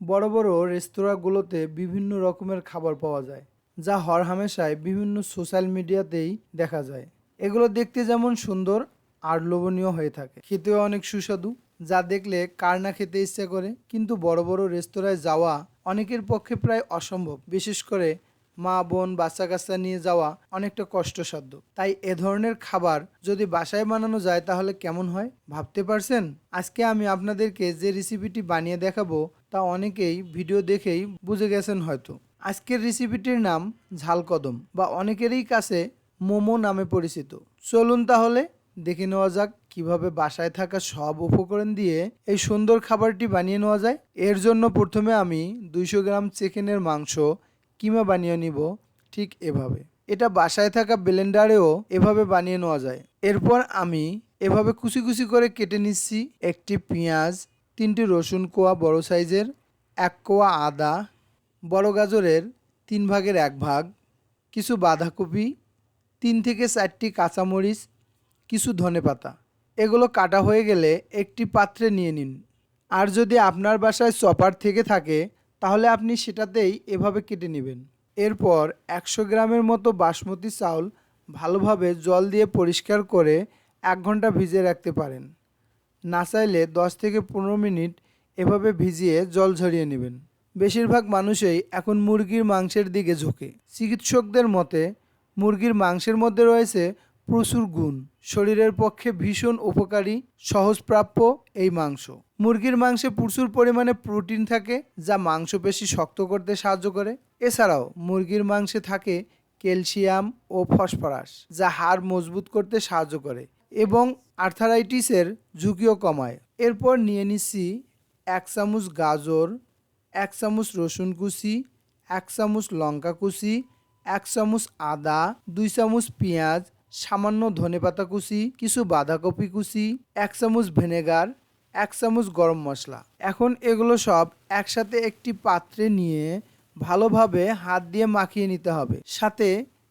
বড় বড় রেস্তোরাঁগুলোতে বিভিন্ন রকমের খাবার পাওয়া যায়, যা হরহামেশাই বিভিন্ন সোশ্যাল মিডিয়াতেই দেখা যায়। এগুলো দেখতে যেমন সুন্দর আর লোভনীয় হয়ে থাকে, খেতেও অনেক সুস্বাদু, যা দেখলে কার না খেতে ইচ্ছা করে। কিন্তু বড় বড় রেস্তোরাঁয় যাওয়া অনেকের পক্ষে প্রায় অসম্ভব, বিশেষ করে মা বোন বাচ্চা কাচ্চা নিয়ে যাওয়া অনেকটা কষ্টসাধ্য। তাই এ ধরনের খাবার যদি বাসায় বানানো যায় তাহলে কেমন হয় ভাবতে পারছেন? আজকে আমি আপনাদেরকে যে রেসিপিটি বানিয়ে দেখাবো তা অনেকেই ভিডিও দেখেই বুঝে গেছেন হয়তো। আজকের রেসিপিটির নাম ঝাল কদম, বা অনেকেরই কাছে মোমো নামে পরিচিত। চলুন তাহলে দেখে নেওয়া যাক কিভাবে বাসায় থাকা সব উপকরণ দিয়ে এই সুন্দর খাবারটি বানিয়ে নেওয়া যায়। এর জন্য প্রথমে আমি 200 গ্রাম চিকেনের মাংস কিমা বানিয়ে নিব, ঠিক এভাবে। এটা বাসায় থাকা ব্লেন্ডারেও এভাবে বানিয়ে নেওয়া যায়। এরপর আমি এভাবে কুচি কুচি করে কেটে নিচ্ছি একটি পেঁয়াজ, 3টি রসুন কোয়া বড় সাইজের, 1 কোয়া আদা, বড় গাজরের 3 ভাগের 1 ভাগ, কিছু বাঁধাকপি, 3 থেকে 4টি কাঁচামরিচ, কিছু ধনেপাতা। এগুলো কাটা হয়ে গেলে একটি পাত্রে নিয়ে নিন। আর যদি আপনার বাসায় চপার থেকে থাকে তাহলে আপনি সেটাতেই এভাবে কেটে নেবেন। এরপর 100 গ্রামের মতো বাসমতি চাউল ভালোভাবে জল দিয়ে পরিষ্কার করে 1 ঘন্টা ভিজিয়ে রাখতে পারেন। না চাইলে 10 থেকে 15 মিনিট এভাবে ভিজিয়ে জল ঝরিয়ে নেবেন। বেশিরভাগ মানুষই এখন মুরগির মাংসের দিকে ঝোঁকে। চিকিৎসকদের মতে মুরগির মাংসের মধ্যে রয়েছে প্রচুর গুণ, শরীরের পক্ষে ভীষণ উপকারী, সহজপ্রাপ্য এই মাংস। মুরগির মাংসে প্রচুর পরিমাণে প্রোটিন থাকে, যা মাংসপেশি শক্ত করতে সাহায্য করে। এছাড়াও মুরগির মাংসে থাকে ক্যালসিয়াম ও ফসফরাস, যা হাড় মজবুত করতে সাহায্য করে এবং আর্থারাইটিসের ঝুঁকিও কমায়। এরপর নিয়ে নিচ্ছি 1 চামচ গাজর, 1 চামচ রসুন কুচি, 1 চামচ লঙ্কা কুচি, 1 চামচ আদা, 2 চামচ পেঁয়াজ, সামান্য ধনেপাতা কুচি, কিছু বাঁধাকপি কুচি, 1 চামচ ভিনেগার, 1 চামচ গরম মশলা। এখন এগুলো সব একসাথে একটি পাত্রে নিয়ে ভালোভাবে হাত দিয়ে মাখিয়ে নিতে হবে। সাথে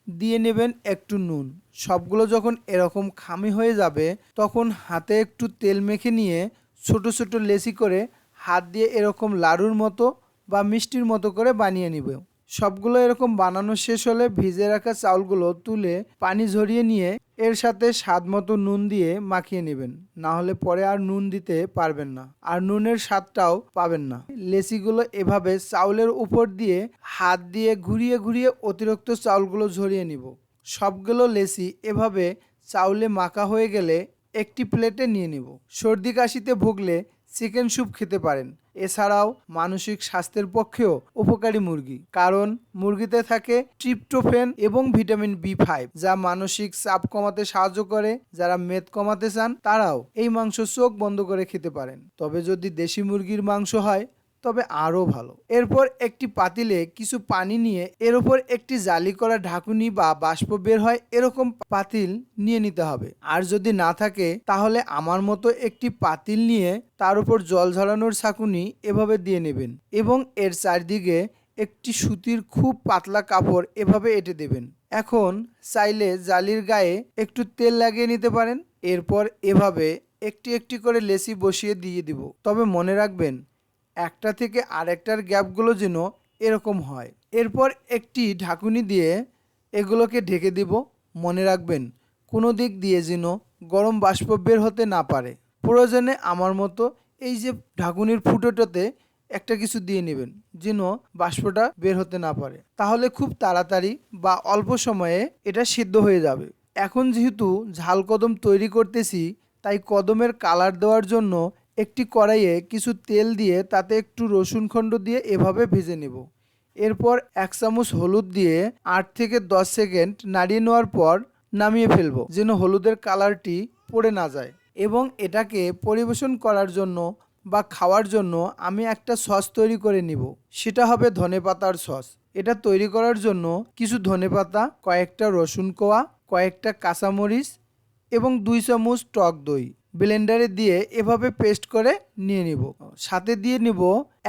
দিয়ে নেবেন একটু নুন। সবগুলো যখন এরকম খামি হয়ে যাবে তখন হাতে একটু তেল মেখে নিয়ে ছোট ছোট লেচি করে হাত দিয়ে এরকম লাড়ুর মতো বা মিষ্টির মতো করে বানিয়ে নিব। সবগুলো এরকম বানানো শেষ হলে ভিজে রাখা চাউলগুলো তুলে পানি ঝরিয়ে নিয়ে এর সাথে স্বাদ মতো নুন দিয়ে মাখিয়ে নেবেন, না হলে পরে আর নুন দিতে পারবেন না, আর নুনের স্বাদটাও পাবেন না। লেচিগুলো এভাবে চাউলের উপর দিয়ে হাত দিয়ে ঘুরিয়ে ঘুরিয়ে অতিরিক্ত চাউলগুলো ঝরিয়ে নিব। সবগুলো লেচি এভাবে চাউলে মাখা হয়ে গেলে একটি প্লেটে নিয়ে নিব। সর্দি কাশিতে ভুগলে চিকেন স্যুপ খেতে পারেন। এছাড়াও মানসিক স্বাস্থ্যের পক্ষেও উপকারী মুরগি, কারণ মুরগিতে থাকে ট্রিপ্টোফেন এবং ভিটামিন বি5, যা মানসিক চাপ কমাতে সাহায্য করে। যারা মেদ কমাতে চান তারাও এই মাংস চোখ বন্ধ করে খেতে পারেন, তবে যদি দেশি মুরগির মাংস হয় তবে আরও ভালো। এরপর একটি পাতিলে কিছু পানি নিয়ে এর উপর একটি জালি করা ঢাকুনি বা বাষ্প বের হয় এরকম পাতিল নিয়ে নিতে হবে। আর যদি না থাকে তাহলে আমার মতো একটি পাতিল নিয়ে তার উপর জল ঝরানোর ছাঁকুনি এভাবে দিয়ে নেবেন এবং এর চারদিকে একটি সুতির খুব পাতলা কাপড় এভাবে এঁটে দেবেন। এখন চাইলে জালির গায়ে একটু তেল লাগিয়ে নিতে পারেন। এরপর এভাবে একটি একটি করে লেচি বসিয়ে দিয়ে দিব, তবে মনে রাখবেন একটা থেকে আরেকটার গ্যাপগুলো যেন এরকম হয়। এরপর একটি ঢাকুনি দিয়ে এগুলোকে ঢেকে দিব। মনে রাখবেন কোনো দিক দিয়ে যেন গরম বাষ্প বের হতে না পারে। প্রয়োজনে আমার মতো এই যে ঢাকুনির ফুটোটাতে একটা কিছু দিয়ে নেবেন যেন বাষ্পটা বের হতে না পারে, তাহলে খুব তাড়াতাড়ি বা অল্প সময়ে এটা সিদ্ধ হয়ে যাবে। এখন যেহেতু ঝাল কদম তৈরি করতেছি, তাই কদমের কালার দেওয়ার জন্য একটি কড়াইয়ে কিছু তেল দিয়ে তাতে একটু রসুন খণ্ড দিয়ে এভাবে ভেজে নেব। এরপর 1 চামচ হলুদ দিয়ে 8 থেকে 10 সেকেন্ড নাড়িয়ে নেওয়ার পর নামিয়ে ফেলবো, যেন হলুদের কালারটি পড়ে না যায়। এবং এটাকে পরিবেশন করার জন্য বা খাওয়ার জন্য আমি একটা সস তৈরি করে নিব, সেটা হবে ধনেপাতার সস। এটা তৈরি করার জন্য কিছু ধনেপাতা, কয়েকটা রসুন কোয়া, কয়েকটা কাঁচামরিচ এবং 2 চামচ টক দই ব্লেন্ডারে দিয়ে এভাবে পেস্ট করে নিয়ে নিব। সাথে দিয়ে নিব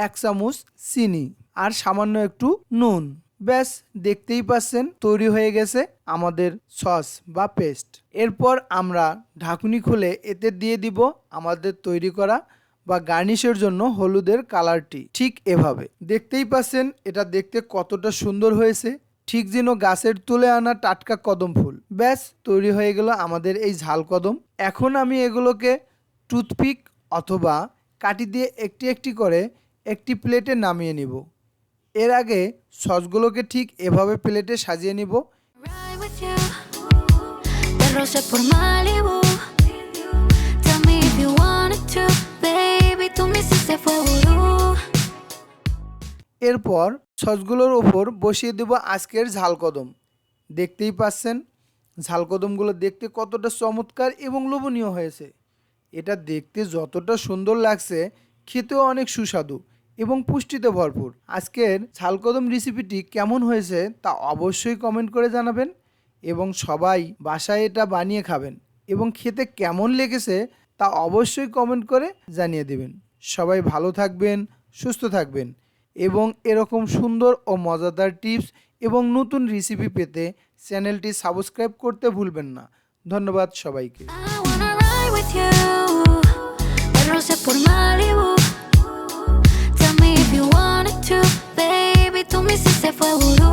1 চামচ চিনি আর সামান্য একটু নুন। ব্যাস, দেখতেই পাচ্ছেন তৈরি হয়ে গেছে আমাদের সস বা পেস্ট। এরপর আমরা ঢাকুনি খুলে এতে দিয়ে দিব আমাদের তৈরি করা বা গার্নিশের জন্য হলুদের কালারটি ঠিক এভাবে দেখতেই পাচ্ছেন। এটা দেখতে কতটা সুন্দর হয়েছে, ঠিক যেন গাছের তুলে আনা টাটকা কদম ফুল। ব্যাস তৈরি হয়ে গেল আমাদের এই ঝাল কদম। এখন আমি এগুলোকে টুথপিক অথবা কাঠি দিয়ে একটি একটি করে একটি প্লেটে নামিয়ে নিব। এর আগে সসগুলোকে ঠিক এভাবে প্লেটে সাজিয়ে নিব। এরপর সসগুলোর ওপর বসিয়ে দেব আজকের ঝাল কদম। দেখতেই পাচ্ছেন ঝাল কদমগুলো দেখতে কতটা চমৎকার এবং লোভনীয় হয়েছে। এটা দেখতে যতটা সুন্দর লাগছে, খেতেও অনেক সুস্বাদু এবং পুষ্টিতে ভরপুর। আজকের ঝাল কদম রেসিপিটি কেমন হয়েছে তা অবশ্যই কমেন্ট করে জানাবেন এবং সবাই বাসায় এটা বানিয়ে খাবেন এবং খেতে কেমন লেগেছে তা অবশ্যই কমেন্ট করে জানিয়ে দেবেন। সবাই ভালো থাকবেন, সুস্থ থাকবেন এবং এরকম সুন্দর ও মজাদার টিপস এবং নতুন রেসিপি পেতে চ্যানেলটি সাবস্ক্রাইব করতে ভুলবেন না। ধন্যবাদ সবাইকে। Tell me if you wanted to, baby, tú me hiciste fue vudú.